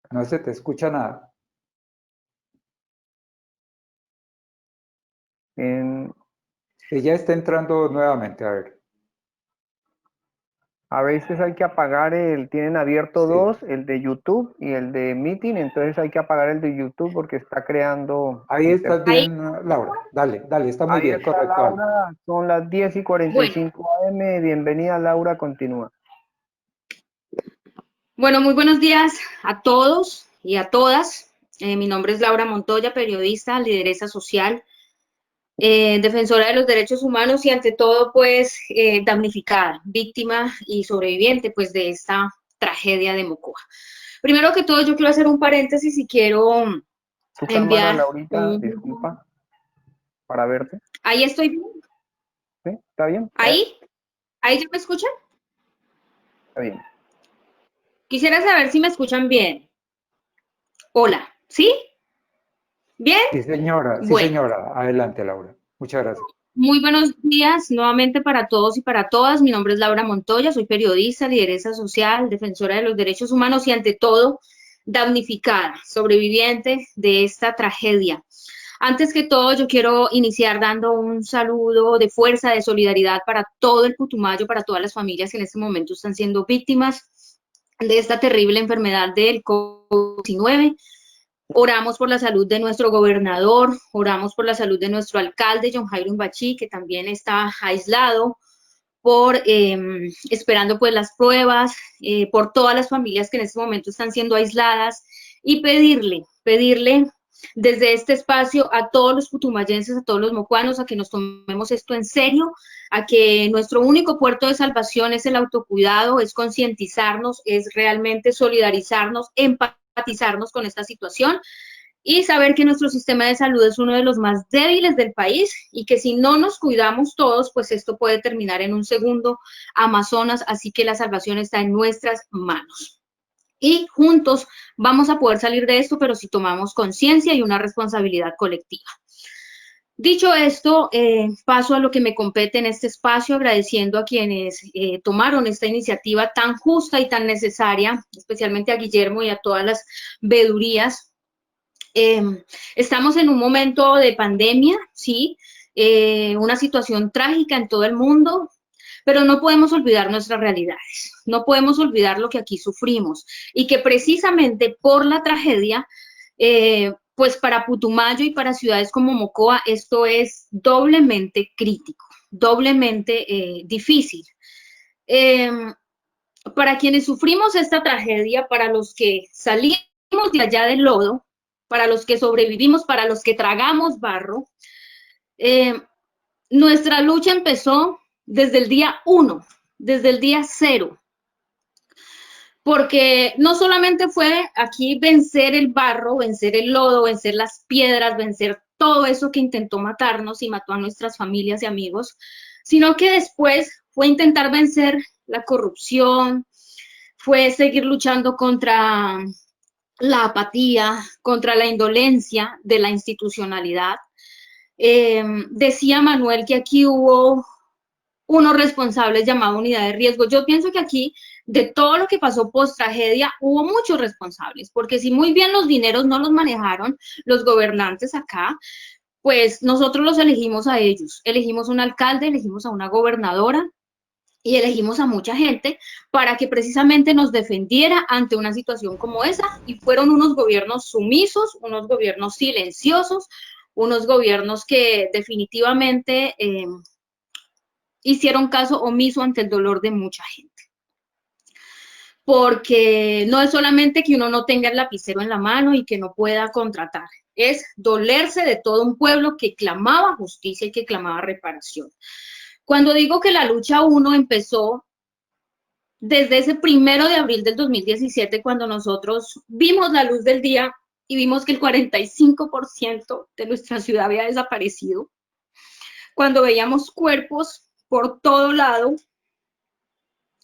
C: No se te escucha nada. Ella está entrando nuevamente, a ver.
A: A veces hay que apagar tienen abierto dos, el de YouTube y el de Meeting, entonces hay que apagar el de YouTube porque está creando...
C: Ahí estás bien, Laura. Dale, está muy bien,
A: está,
C: correcto.
A: Laura, son las 10:45 AM. Bienvenida, Laura, continúa.
D: Bueno, muy buenos días a todos y a todas. Mi nombre es Laura Montoya, periodista, lideresa social, defensora de los derechos humanos y ante todo, pues, damnificada, víctima y sobreviviente, pues, de esta tragedia de Mocoa. Primero que todo, yo quiero hacer un paréntesis y quiero enviar...
A: Laurita, disculpa, para verte.
D: Ahí estoy bien.
A: ¿Sí? ¿Está bien?
D: ¿Ahí ya me escuchan?
A: Está bien.
D: Quisiera saber si me escuchan bien. Hola, ¿sí? ¿Bien?
C: Sí, señora. Sí,
D: bueno.
C: Señora. Adelante, Laura. Muchas gracias.
D: Muy buenos días nuevamente para todos y para todas. Mi nombre es Laura Montoya, soy periodista, lideresa social, defensora de los derechos humanos y ante todo damnificada, sobreviviente de esta tragedia. Antes que todo, yo quiero iniciar dando un saludo de fuerza, de solidaridad para todo el Putumayo, para todas las familias que en este momento están siendo víctimas de esta terrible enfermedad del COVID-19. Oramos por la salud de nuestro gobernador, oramos por la salud de nuestro alcalde, John Jairo Imbachí, que también está aislado, esperando pues las pruebas, por todas las familias que en este momento están siendo aisladas, y pedirle desde este espacio a todos los putumayenses, a todos los mocuanos, a que nos tomemos esto en serio, a que nuestro único puerto de salvación es el autocuidado, es concientizarnos, es realmente solidarizarnos, empatizarnos con esta situación y saber que nuestro sistema de salud es uno de los más débiles del país y que si no nos cuidamos todos, pues esto puede terminar en un segundo Amazonas, así que la salvación está en nuestras manos. Y juntos vamos a poder salir de esto, pero si tomamos conciencia y una responsabilidad colectiva. Dicho esto, paso a lo que me compete en este espacio, agradeciendo a quienes tomaron esta iniciativa tan justa y tan necesaria, especialmente a Guillermo y a todas las vedurías. Estamos en un momento de pandemia, sí, una situación trágica en todo el mundo, pero no podemos olvidar nuestras realidades, no podemos olvidar lo que aquí sufrimos y que precisamente por la tragedia, pues para Putumayo y para ciudades como Mocoa esto es doblemente crítico, doblemente difícil. Para quienes sufrimos esta tragedia, para los que salimos de allá del lodo, para los que sobrevivimos, para los que tragamos barro, nuestra lucha empezó desde el día 1, desde el día 0, porque no solamente fue aquí vencer el barro, vencer el lodo, vencer las piedras, vencer todo eso que intentó matarnos y mató a nuestras familias y amigos, sino que después fue intentar vencer la corrupción, fue seguir luchando contra la apatía, contra la indolencia de la institucionalidad. Decía Manuel que aquí hubo unos responsables llamados unidad de riesgo. Yo pienso que aquí, de todo lo que pasó post tragedia, hubo muchos responsables, porque si muy bien los dineros no los manejaron los gobernantes acá, pues nosotros los elegimos a ellos. Elegimos un alcalde, elegimos a una gobernadora y elegimos a mucha gente para que precisamente nos defendiera ante una situación como esa, y fueron unos gobiernos sumisos, unos gobiernos silenciosos, unos gobiernos que definitivamente hicieron caso omiso ante el dolor de mucha gente. Porque no es solamente que uno no tenga el lapicero en la mano y que no pueda contratar, es dolerse de todo un pueblo que clamaba justicia y que clamaba reparación. Cuando digo que la lucha 1 empezó desde ese 1 de abril del 2017, cuando nosotros vimos la luz del día y vimos que el 45% de nuestra ciudad había desaparecido, cuando veíamos cuerpos por todo lado,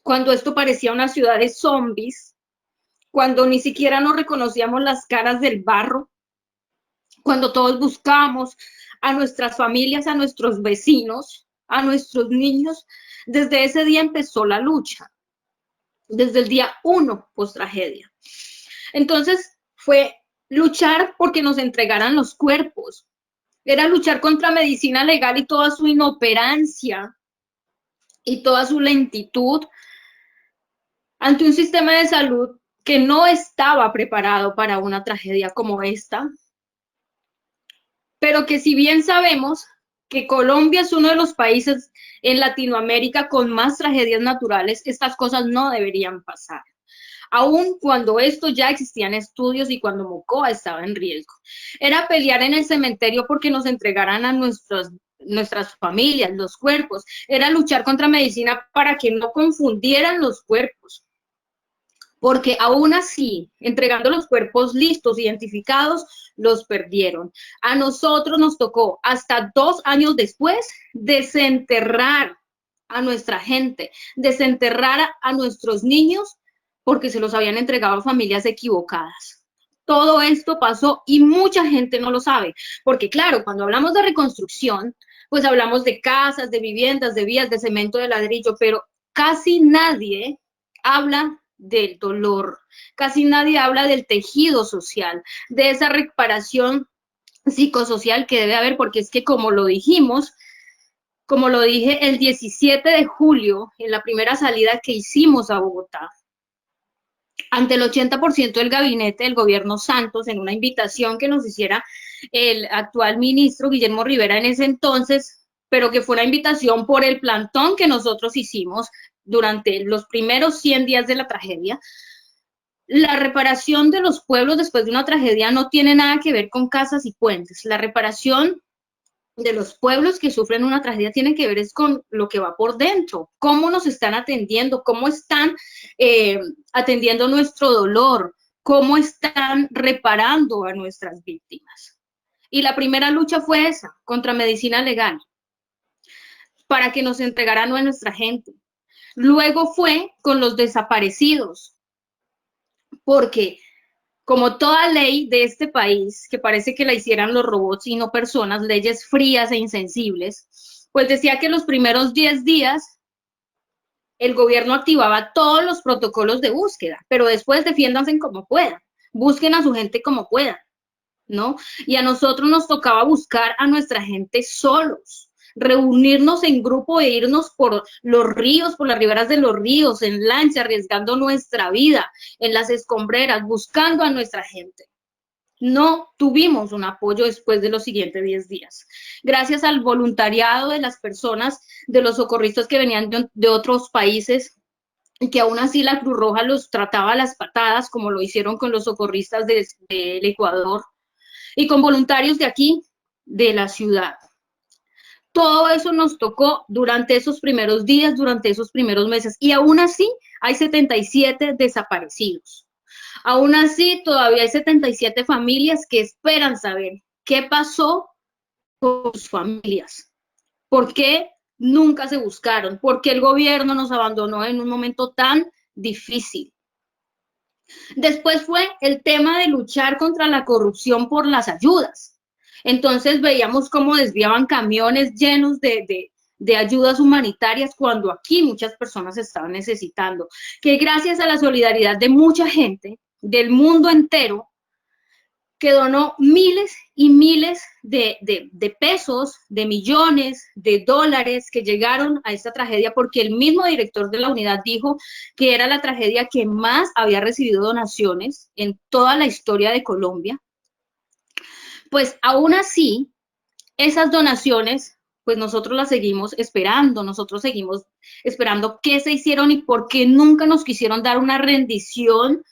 D: cuando esto parecía una ciudad de zombies, cuando ni siquiera nos reconocíamos las caras del barro, cuando todos buscábamos a nuestras familias, a nuestros vecinos, a nuestros niños, desde ese día empezó la lucha, desde el día 1 post tragedia. Entonces fue luchar porque nos entregaran los cuerpos, era luchar contra medicina legal y toda su inoperancia y toda su lentitud ante un sistema de salud que no estaba preparado para una tragedia como esta, pero que si bien sabemos que Colombia es uno de los países en Latinoamérica con más tragedias naturales, estas cosas no deberían pasar, aun cuando esto ya existían estudios y cuando Mocoa estaba en riesgo. Era pelear en el cementerio porque nos entregaran a nuestras familias, los cuerpos, era luchar contra medicina para que no confundieran los cuerpos, porque aún así, entregando los cuerpos listos, identificados, los perdieron. A nosotros nos tocó, hasta 2 años después, desenterrar a nuestra gente, desenterrar a nuestros niños, porque se los habían entregado a familias equivocadas. Todo esto pasó y mucha gente no lo sabe, porque claro, cuando hablamos de reconstrucción, pues hablamos de casas, de viviendas, de vías, de cemento, de ladrillo, pero casi nadie habla del dolor, casi nadie habla del tejido social, de esa reparación psicosocial que debe haber, porque es que como lo dijimos, como lo dije el 17 de julio, en la primera salida que hicimos a Bogotá, ante el 80% del gabinete del gobierno Santos, en una invitación que nos hiciera el actual ministro Guillermo Rivera en ese entonces, pero que fue una invitación por el plantón que nosotros hicimos durante los primeros 100 días de la tragedia. La reparación de los pueblos después de una tragedia no tiene nada que ver con casas y puentes. La reparación de los pueblos que sufren una tragedia tiene que ver es con lo que va por dentro, cómo nos están atendiendo, cómo están atendiendo nuestro dolor, cómo están reparando a nuestras víctimas. Y la primera lucha fue esa, contra medicina legal, para que nos entregaran a nuestra gente. Luego fue con los desaparecidos, porque como toda ley de este país, que parece que la hicieran los robots y no personas, leyes frías e insensibles, pues decía que los primeros 10 días el gobierno activaba todos los protocolos de búsqueda, pero después defiéndanse como puedan, busquen a su gente como puedan, ¿no? Y a nosotros nos tocaba buscar a nuestra gente solos, reunirnos en grupo e irnos por los ríos, por las riberas de los ríos, en lancha, arriesgando nuestra vida, en las escombreras, buscando a nuestra gente. No tuvimos un apoyo después de los siguientes 10 días. Gracias al voluntariado de las personas, de los socorristas que venían de otros países, que aún así la Cruz Roja los trataba a las patadas, como lo hicieron con los socorristas del Ecuador, y con voluntarios de aquí, de la ciudad. Todo eso nos tocó durante esos primeros días, durante esos primeros meses, y aún así hay 77 desaparecidos. Aún así todavía hay 77 familias que esperan saber qué pasó con sus familias? ¿Por qué nunca se buscaron? ¿Por qué el gobierno nos abandonó en un momento tan difícil? Después fue el tema de luchar contra la corrupción por las ayudas. Entonces veíamos cómo desviaban camiones llenos de ayudas humanitarias cuando aquí muchas personas estaban necesitando. Que gracias a la solidaridad de mucha gente del mundo entero, que donó miles y miles de pesos, de millones, de dólares que llegaron a esta tragedia, porque el mismo director de la unidad dijo que era la tragedia que más había recibido donaciones en toda la historia de Colombia. Pues aún así, esas donaciones, pues nosotros las seguimos esperando, nosotros seguimos esperando qué se hicieron y por qué nunca nos quisieron dar una rendición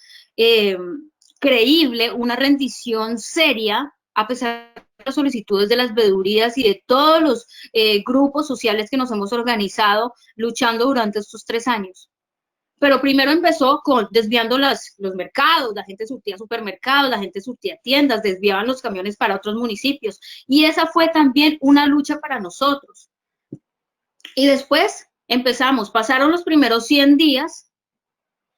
D: creíble, una rendición seria, a pesar de las solicitudes de las veedurías y de todos los grupos sociales que nos hemos organizado luchando durante estos 3 años. Pero primero empezó con desviando los mercados, la gente surtía supermercados, la gente surtía tiendas, desviaban los camiones para otros municipios. Y esa fue también una lucha para nosotros. Y después pasaron los primeros 100 días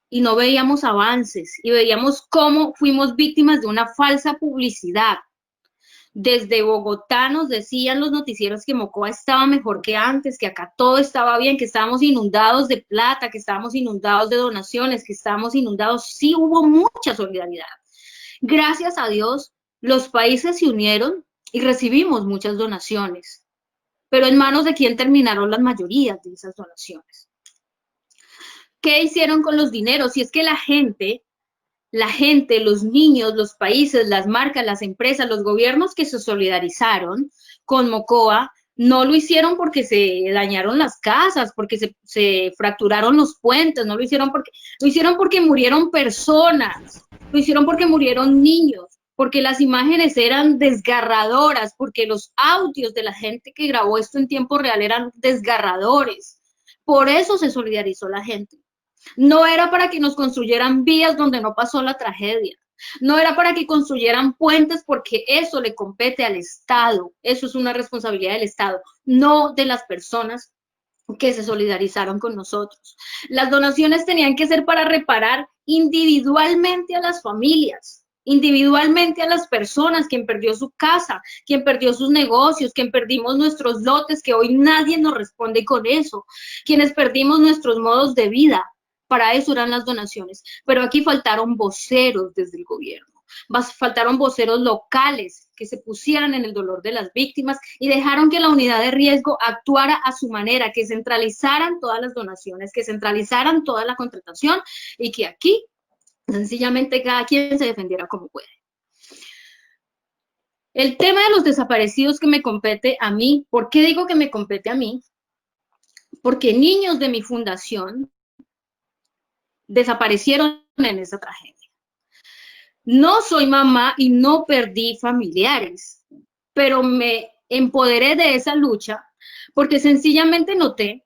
D: y no veíamos avances y veíamos cómo fuimos víctimas de una falsa publicidad. Desde Bogotá nos decían los noticieros que Mocoa estaba mejor que antes, que acá todo estaba bien, que estábamos inundados de plata, que estábamos inundados de donaciones, que estábamos inundados. Sí, hubo mucha solidaridad. Gracias a Dios, los países se unieron y recibimos muchas donaciones. Pero ¿en manos de quién terminaron las mayorías de esas donaciones? ¿Qué hicieron con los dineros? Si es que la gente, los niños, los países, las marcas, las empresas, los gobiernos que se solidarizaron con Mocoa, no lo hicieron porque se dañaron las casas, porque se fracturaron los puentes, no lo hicieron porque murieron personas, lo hicieron porque murieron niños, porque las imágenes eran desgarradoras, porque los audios de la gente que grabó esto en tiempo real eran desgarradores. Por eso se solidarizó la gente. No era para que nos construyeran vías donde no pasó la tragedia. No era para que construyeran puentes porque eso le compete al Estado. Eso es una responsabilidad del Estado, no de las personas que se solidarizaron con nosotros. Las donaciones tenían que ser para reparar individualmente a las familias, individualmente a las personas, quien perdió su casa, quien perdió sus negocios, quien perdimos nuestros lotes, que hoy nadie nos responde con eso, quienes perdimos nuestros modos de vida. Para eso eran las donaciones, pero aquí faltaron voceros desde el gobierno, faltaron voceros locales que se pusieran en el dolor de las víctimas y dejaron que la unidad de riesgo actuara a su manera, que centralizaran todas las donaciones, que centralizaran toda la contratación y que aquí sencillamente cada quien se defendiera como puede. El tema de los desaparecidos que me compete a mí, ¿por qué digo que me compete a mí? Porque niños de mi fundación desaparecieron en esa tragedia. No soy mamá y no perdí familiares, pero me empoderé de esa lucha porque sencillamente noté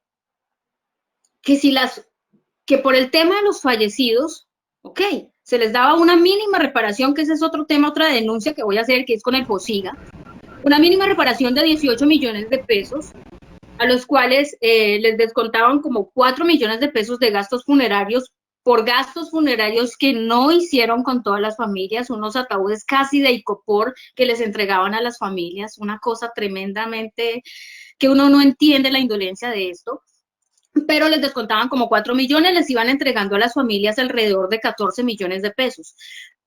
D: que por el tema de los fallecidos, ok, se les daba una mínima reparación, que ese es otro tema, otra denuncia que voy a hacer, que es con el FOSIGA, una mínima reparación de 18 millones de pesos, a los cuales les descontaban como 4 millones de pesos de gastos funerarios, por gastos funerarios que no hicieron con todas las familias, unos ataúdes casi de icopor que les entregaban a las familias, una cosa tremendamente que uno no entiende la indolencia de esto, pero les descontaban como 4 millones, les iban entregando a las familias alrededor de 14 millones de pesos.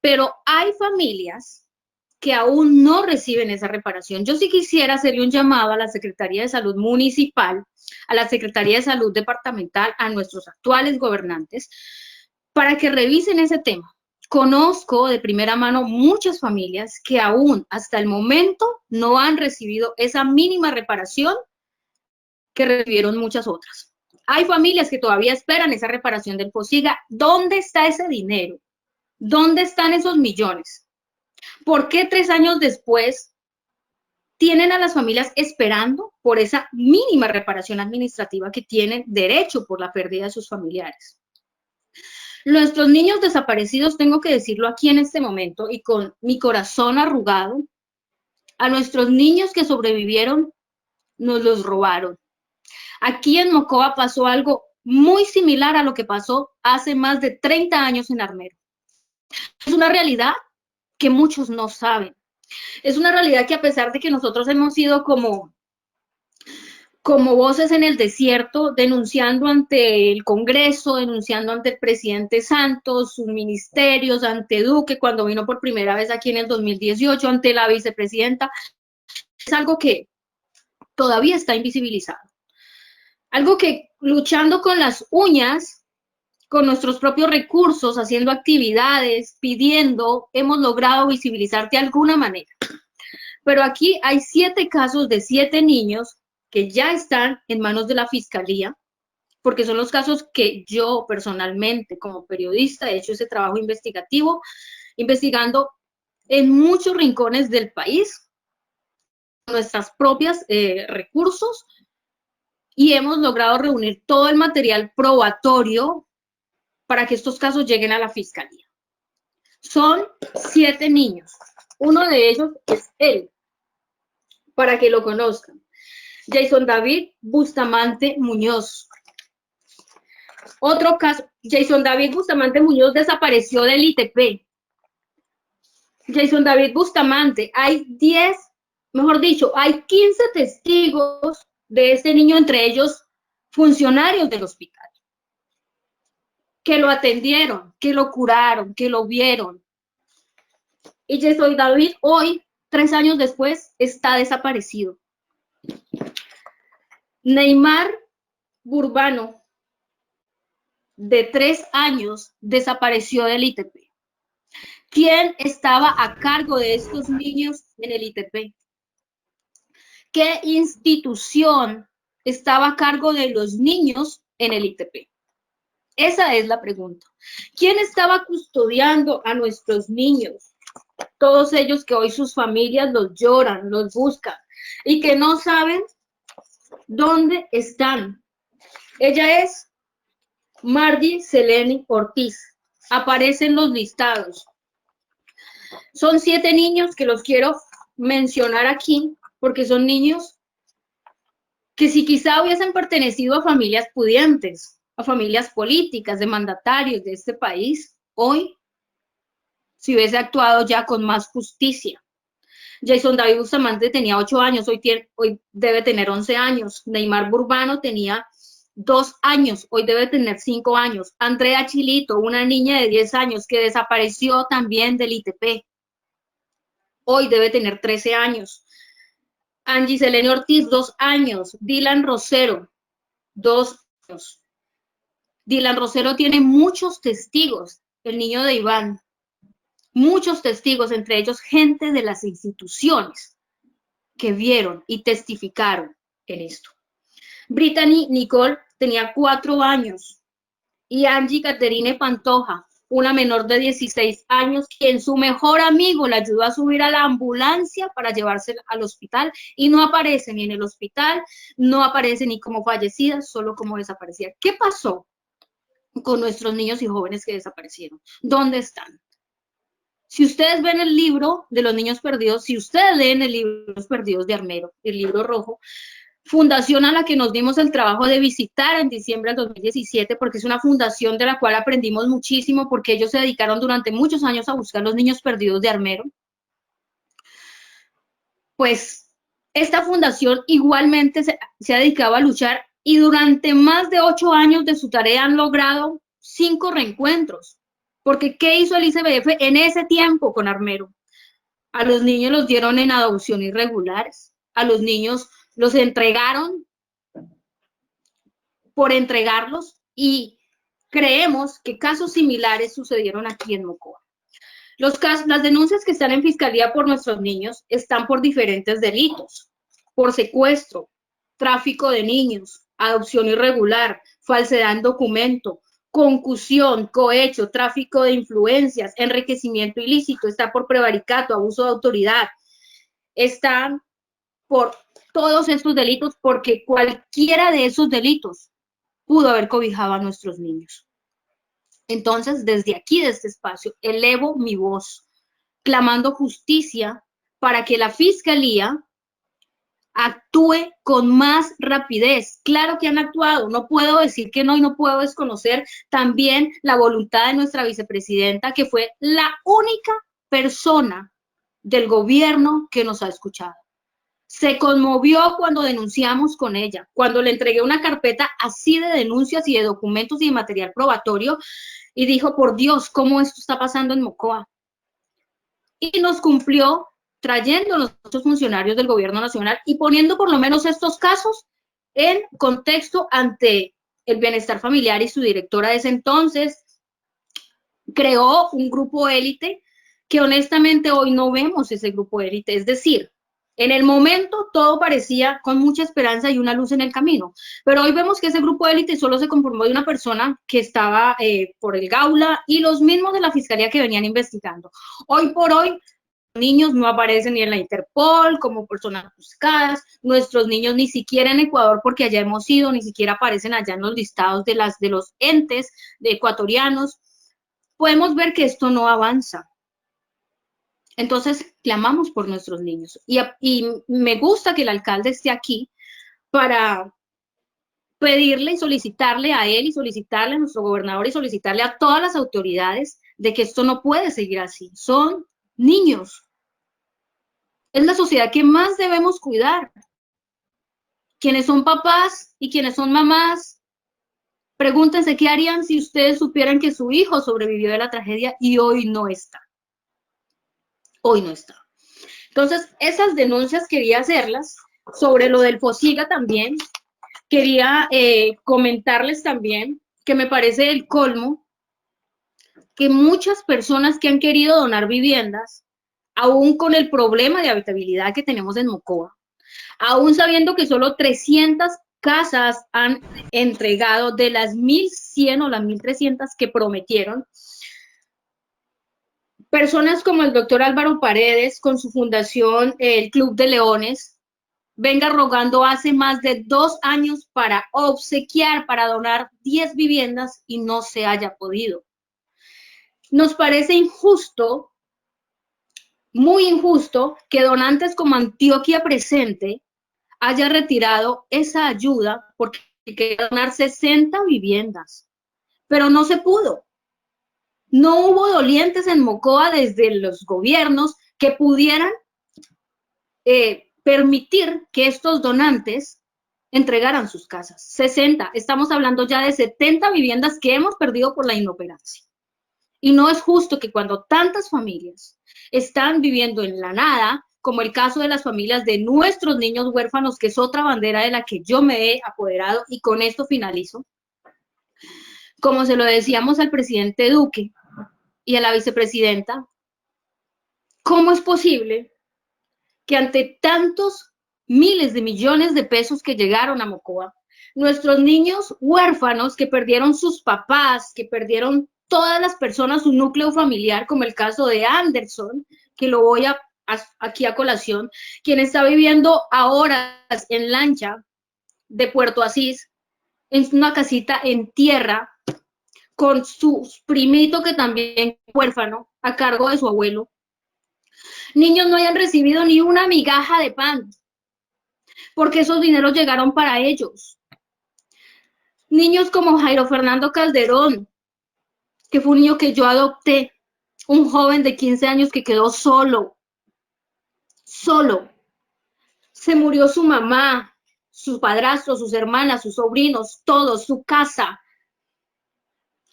D: Pero hay familias que aún no reciben esa reparación. Yo sí quisiera hacerle un llamado a la Secretaría de Salud Municipal, a la Secretaría de Salud Departamental, a nuestros actuales gobernantes, para que revisen ese tema. Conozco de primera mano muchas familias que aún hasta el momento no han recibido esa mínima reparación que recibieron muchas otras. Hay familias que todavía esperan esa reparación del FOSIGA. ¿Dónde está ese dinero? ¿Dónde están esos millones? ¿Por qué 3 años después tienen a las familias esperando por esa mínima reparación administrativa que tienen derecho por la pérdida de sus familiares? Nuestros niños desaparecidos, tengo que decirlo aquí en este momento y con mi corazón arrugado, A nuestros niños que sobrevivieron, nos los robaron. Aquí en Mocoa pasó algo muy similar a lo que pasó hace más de 30 años en Armero. Es una realidad que muchos no saben. Es una realidad que a pesar de que nosotros hemos sido como voces en el desierto, denunciando ante el Congreso, denunciando ante el presidente Santos, sus ministerios, ante Duque cuando vino por primera vez aquí en el 2018, ante la vicepresidenta, es algo que todavía está invisibilizado. Algo que luchando con las uñas, con nuestros propios recursos, haciendo actividades, pidiendo, hemos logrado visibilizar de alguna manera. Pero aquí hay 7 casos de 7 niños que ya están en manos de la Fiscalía, porque son los casos que yo personalmente, como periodista, he hecho ese trabajo investigativo, investigando en muchos rincones del país, nuestras propias recursos, y hemos logrado reunir todo el material probatorio para que estos casos lleguen a la Fiscalía. Son 7 niños. Uno de ellos es él, para que lo conozcan. Jason David Bustamante Muñoz. Otro caso, Jason David Bustamante Muñoz desapareció del ITP. Jason David Bustamante, hay 10, mejor dicho, hay 15 testigos de este niño, entre ellos funcionarios del hospital, que lo atendieron, que lo curaron, que lo vieron. Y Jason David hoy, 3 años después, está desaparecido. Neymar Burbano, de 3 años, desapareció del ITP. ¿Quién estaba a cargo de estos niños en el ITP? ¿Qué institución estaba a cargo de los niños en el ITP? Esa es la pregunta. ¿Quién estaba custodiando a nuestros niños? Todos ellos que hoy sus familias los lloran, los buscan y que no saben dónde están. Ella es Margie Seleni Ortiz. Aparece en los listados. Son 7 niños que los quiero mencionar aquí porque son niños que si quizá hubiesen pertenecido a familias pudientes, a familias políticas, de mandatarios de este país, hoy se hubiese actuado ya con más justicia. Jason David Bustamante tenía 8 años, hoy debe tener 11 años. Neymar Burbano tenía 2 años, hoy debe tener 5 años. Andrea Chilito, una niña de 10 años que desapareció también del ITP, hoy debe tener 13 años. Angie Selene Ortiz, 2 años. Dylan Rosero, 2 años. Dylan Rosero tiene muchos testigos, el niño de Iván, muchos testigos, entre ellos gente de las instituciones que vieron y testificaron en esto. Brittany Nicole tenía 4 años y Angie Caterine Pantoja, una menor de 16 años, quien su mejor amigo la ayudó a subir a la ambulancia para llevarse al hospital y no aparece ni en el hospital, no aparece ni como fallecida, solo como desaparecida. ¿Qué pasó con nuestros niños y jóvenes que desaparecieron? ¿Dónde están? Si ustedes ven el libro de los niños perdidos, si ustedes leen el libro de los perdidos de Armero, el libro rojo, fundación a la que nos dimos el trabajo de visitar en diciembre del 2017, porque es una fundación de la cual aprendimos muchísimo, porque ellos se dedicaron durante muchos años a buscar los niños perdidos de Armero. Pues esta fundación igualmente se ha dedicado a luchar y durante más de 8 años de su tarea han logrado 5 reencuentros. Porque ¿qué hizo el ICBF en ese tiempo con Armero? A los niños los dieron en adopción irregulares, a los niños los entregaron por entregarlos y creemos que casos similares sucedieron aquí en Mocoa. Las denuncias que están en fiscalía por nuestros niños están por diferentes delitos, por secuestro, tráfico de niños, adopción irregular, falsedad en documento, concusión, cohecho, tráfico de influencias, enriquecimiento ilícito, está por prevaricato, abuso de autoridad, están por todos estos delitos porque cualquiera de esos delitos pudo haber cobijado a nuestros niños. Entonces, desde aquí, de este espacio, elevo mi voz, clamando justicia para que la Fiscalía actúe con más rapidez. Claro que han actuado, no puedo decir que no y no puedo desconocer también la voluntad de nuestra vicepresidenta, que fue la única persona del gobierno que nos ha escuchado. Se conmovió cuando denunciamos con ella, cuando le entregué una carpeta así de denuncias y de documentos y de material probatorio, y dijo, por Dios, ¿cómo esto está pasando en Mocoa? Y nos cumplió trayendo a los otros funcionarios del gobierno nacional y poniendo por lo menos estos casos en contexto ante el bienestar familiar, y su directora de ese entonces creó un grupo élite que honestamente hoy no vemos ese grupo élite. Es decir, en el momento todo parecía con mucha esperanza y una luz en el camino, pero hoy vemos que ese grupo élite solo se conformó de una persona que estaba por el Gaula y los mismos de la Fiscalía que venían investigando. Hoy por hoy, niños no aparecen ni en la Interpol como personas buscadas, nuestros niños ni siquiera en Ecuador, porque allá hemos ido, ni siquiera aparecen allá en los listados de los entes de ecuatorianos. Podemos ver que esto no avanza. Entonces, clamamos por nuestros niños. Y me gusta que el alcalde esté aquí para pedirle y solicitarle a él y solicitarle a nuestro gobernador y solicitarle a todas las autoridades de que esto no puede seguir así. Son niños. Es la sociedad que más debemos cuidar. Quienes son papás y quienes son mamás, pregúntense qué harían si ustedes supieran que su hijo sobrevivió de la tragedia y hoy no está. Hoy no está. Entonces, esas denuncias quería hacerlas. Sobre lo del Fosiga también, quería comentarles también que me parece el colmo que muchas personas que han querido donar viviendas, aún con el problema de habitabilidad que tenemos en Mocoa, aún sabiendo que solo 300 casas han entregado de las 1.100 o las 1.300 que prometieron, personas como el doctor Álvaro Paredes, con su fundación el Club de Leones, venga rogando hace más de 2 años para obsequiar, para donar 10 viviendas y no se haya podido. Nos parece injusto, muy injusto, que donantes como Antioquia Presente haya retirado esa ayuda porque quería donar 60 viviendas, pero no se pudo. No hubo dolientes en Mocoa desde los gobiernos que pudieran permitir que estos donantes entregaran sus casas. 60, estamos hablando ya de 70 viviendas que hemos perdido por la inoperancia. Y no es justo que cuando tantas familias están viviendo en la nada, como el caso de las familias de nuestros niños huérfanos, que es otra bandera de la que yo me he apoderado, y con esto finalizo, como se lo decíamos al presidente Duque y a la vicepresidenta, ¿cómo es posible que ante tantos miles de millones de pesos que llegaron a Mocoa, nuestros niños huérfanos que perdieron sus papás, que perdieron todas las personas, su núcleo familiar, como el caso de Anderson, que lo voy aquí a colación, quien está viviendo ahora en lancha de Puerto Asís, en una casita en tierra, con su primito que también es huérfano, a cargo de su abuelo. Niños no hayan recibido ni una migaja de pan, porque esos dineros llegaron para ellos. Niños como Jairo Fernando Calderón, que fue un niño que yo adopté, un joven de 15 años que quedó solo. Se murió su mamá, su padrastro, sus hermanas, sus sobrinos, todos, su casa.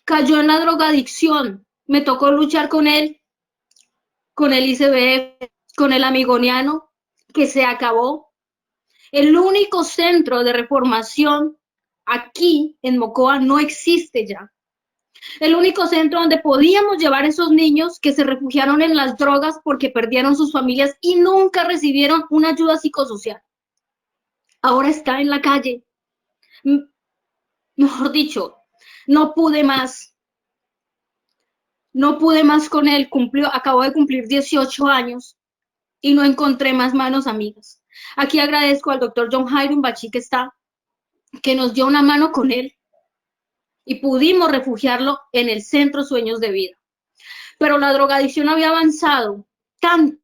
D: Cayó en la drogadicción. Me tocó luchar con él, con el ICBF, con el Amigoniano, que se acabó. El único centro de reformación aquí en Mocoa no existe ya. El único centro donde podíamos llevar a esos niños que se refugiaron en las drogas porque perdieron sus familias y nunca recibieron una ayuda psicosocial. Ahora está en la calle. Mejor dicho, no pude más. No pude más con él. Acabó de cumplir 18 años y no encontré más manos amigas. Aquí agradezco al doctor John Jairo Bachi que nos dio una mano con él y pudimos refugiarlo en el Centro Sueños de Vida. Pero la drogadicción había avanzado tanto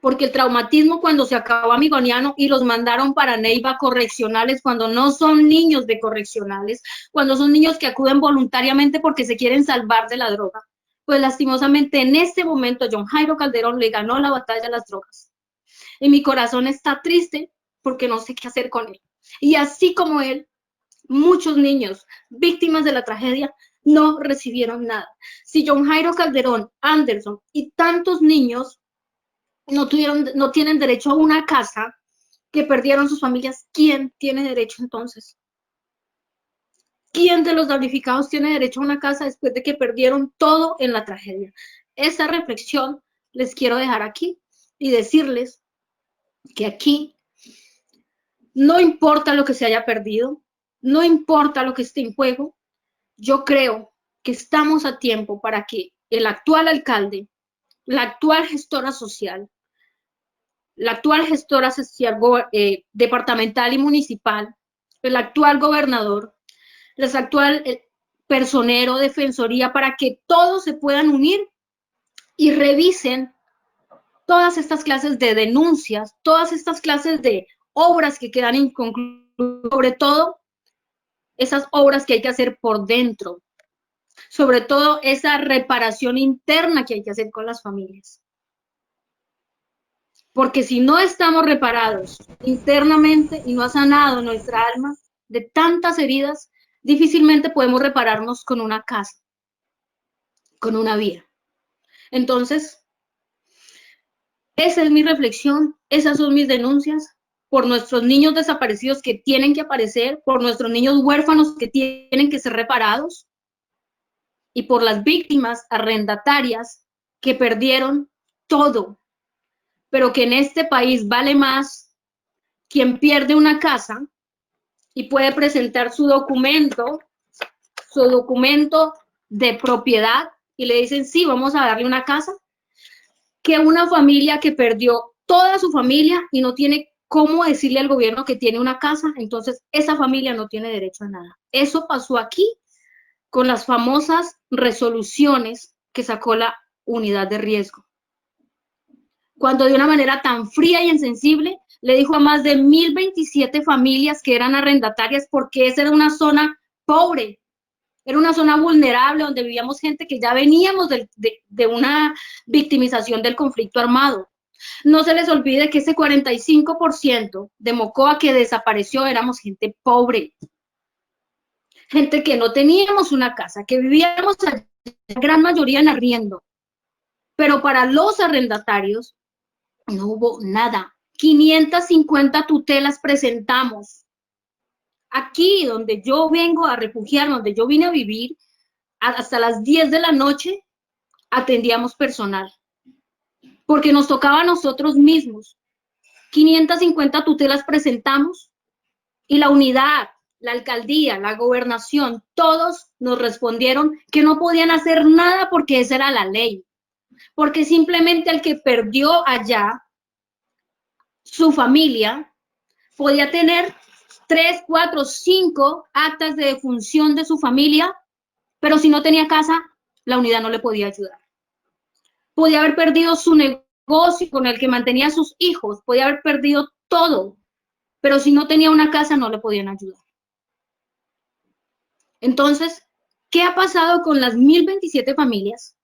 D: porque el traumatismo cuando se acabó Amigoniano y los mandaron para Neiva correccionales, cuando no son niños de correccionales, cuando son niños que acuden voluntariamente porque se quieren salvar de la droga, pues lastimosamente en este momento John Jairo Calderón le ganó la batalla a las drogas. Y mi corazón está triste porque no sé qué hacer con él. Y así como él, muchos niños víctimas de la tragedia no recibieron nada. Si John Jairo Calderón, Anderson y tantos niños no tienen derecho a una casa, que perdieron sus familias, ¿quién tiene derecho entonces? ¿Quién de los damnificados tiene derecho a una casa después de que perdieron todo en la tragedia? Esa reflexión les quiero dejar aquí y decirles que aquí no importa lo que se haya perdido, no importa lo que esté en juego, yo creo que estamos a tiempo para que el actual alcalde, la actual gestora social, departamental y municipal, el actual gobernador, el actual personero, defensoría, para que todos se puedan unir y revisen todas estas clases de denuncias, todas estas clases de obras que quedan inconclusas, sobre todo esas obras que hay que hacer por dentro, sobre todo esa reparación interna que hay que hacer con las familias. Porque si no estamos reparados internamente y no ha sanado nuestra alma de tantas heridas, difícilmente podemos repararnos con una casa, con una vida. Entonces, esa es mi reflexión, esas son mis denuncias por nuestros niños desaparecidos que tienen que aparecer, por nuestros niños huérfanos que tienen que ser reparados y por las víctimas arrendatarias que perdieron todo, pero que en este país vale más quien pierde una casa y puede presentar su documento de propiedad y le dicen, sí, vamos a darle una casa, que una familia que perdió toda su familia y no tiene cómo decirle al gobierno que tiene una casa, entonces esa familia no tiene derecho a nada. Eso pasó aquí con las famosas resoluciones que sacó la unidad de riesgo. Cuando de una manera tan fría y insensible le dijo a más de 1.027 familias que eran arrendatarias porque esa era una zona pobre, era una zona vulnerable donde vivíamos gente que ya veníamos de una victimización del conflicto armado. No se les olvide que ese 45% de Mocoa que desapareció éramos gente pobre, gente que no teníamos una casa, que vivíamos la gran mayoría en arriendo. Pero para los arrendatarios no hubo nada. 550 tutelas presentamos. Aquí, donde yo vengo a refugiarme, donde yo vine a vivir, hasta las 10 de la noche atendíamos personal, porque nos tocaba a nosotros mismos. 550 tutelas presentamos y la unidad, la alcaldía, la gobernación, todos nos respondieron que no podían hacer nada porque esa era la ley, porque simplemente el que perdió allá su familia podía tener 3, 4, 5 actas de defunción de su familia, pero si no tenía casa, la unidad no le podía ayudar. Podía haber perdido su negocio con el que mantenía a sus hijos, podía haber perdido todo, pero si no tenía una casa no le podían ayudar. Entonces, ¿qué ha pasado con las 1.027 familias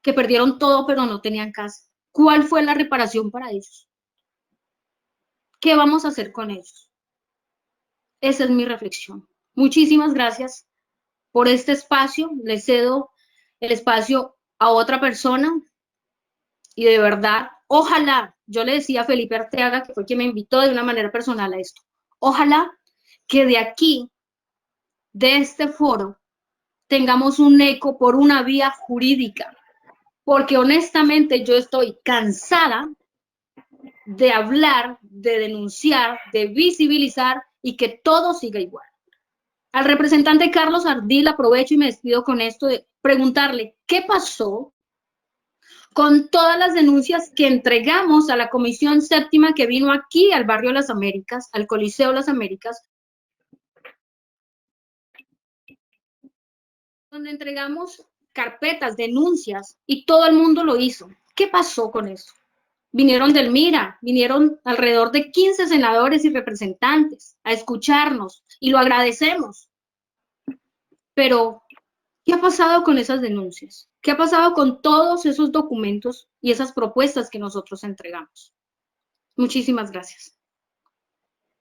D: que perdieron todo pero no tenían casa? ¿Cuál fue la reparación para ellos? ¿Qué vamos a hacer con ellos? Esa es mi reflexión. Muchísimas gracias por este espacio. Le cedo el espacio a otra persona y de verdad, ojalá, yo le decía a Felipe Arteaga, que fue quien me invitó de una manera personal a esto, ojalá que de aquí, de este foro, tengamos un eco por una vía jurídica, porque honestamente yo estoy cansada de hablar, de denunciar, de visibilizar y que todo siga igual. Al representante Carlos Ardil aprovecho y me despido con esto de preguntarle qué pasó con todas las denuncias que entregamos a la Comisión Séptima que vino aquí al barrio Las Américas, al Coliseo Las Américas, donde entregamos carpetas, denuncias y todo el mundo lo hizo. ¿Qué pasó con eso? vinieron del MIRA, vinieron alrededor de 15 senadores y representantes a escucharnos y lo agradecemos. Pero, ¿qué ha pasado con esas denuncias? ¿Qué ha pasado con todos esos documentos y esas propuestas que nosotros entregamos? Muchísimas gracias.